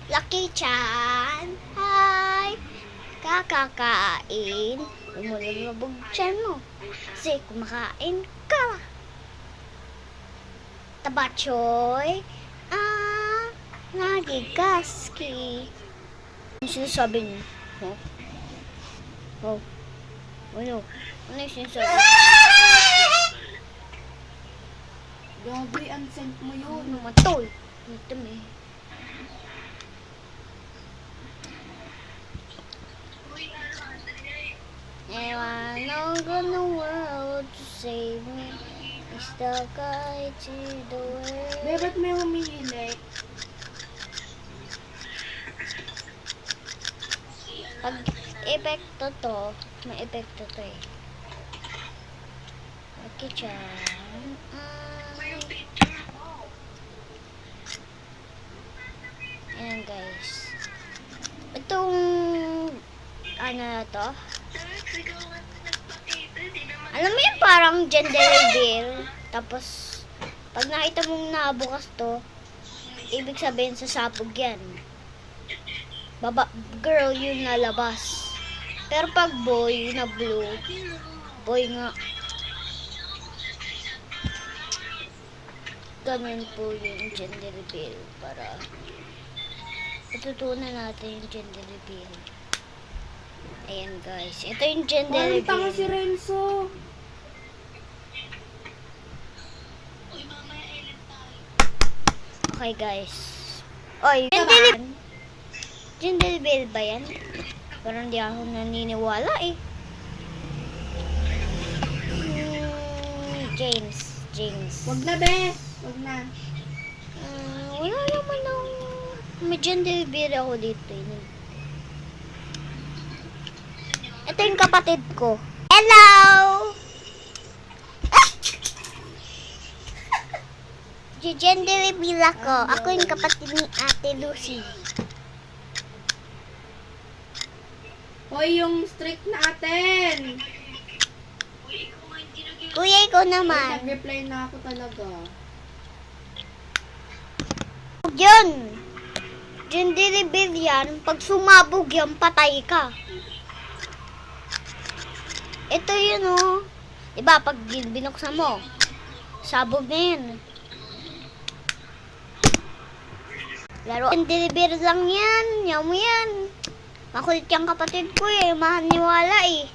Lucky Chan, hi! Kakakain. Lumulubog tiyan mo. Kasi kumakain ka. Tabachoy. Nagigaski. Ano sinasabi niyo? Oh. Ano? Ano yung sinasabi? Grabe, unsent mo yun. Ano matol? Ito may. Anyone in the world to save me is the guide to the way. Be, ba't may humihilik? Pag epekto to, may epekto to eh. Okay, Chan. Ayan guys. Itong ano na to? Alam mo yung parang gender reveal. Tapos pag nakita mong nabukas to, ibig sabihin sasabog yan. Girl yung nalabas. Pero pag boy na blue, boy nga. Ganun po yung gender reveal para itutunan natin yung gender reveal. Ayan guys, ito yung gender Parang tanga si reveal. Renzo. Okay guys. Oy, gender reveal ba yan? Parang di ako naniniwala eh. James. Wag na, be. Wag na. Wala naman ng may gender reveal ako dito eh. Ito yung kapatid ko. Hello! Gender reveal ako. Ako yung kapatid ni Ate Lucy. Hoy, yung strict natin. Kuya, ikaw Hoy, naman. nag-reply na ako talaga. Yun! Gender reveal yan. Pag sumabog yan, patay ka. Ito yun oh. Diba, pag binuksan mo, sabog na yun. Laro, gender reveal lang yan. Yaw mo yan. Makulit yung kapatid ko eh. Mahaniwala eh.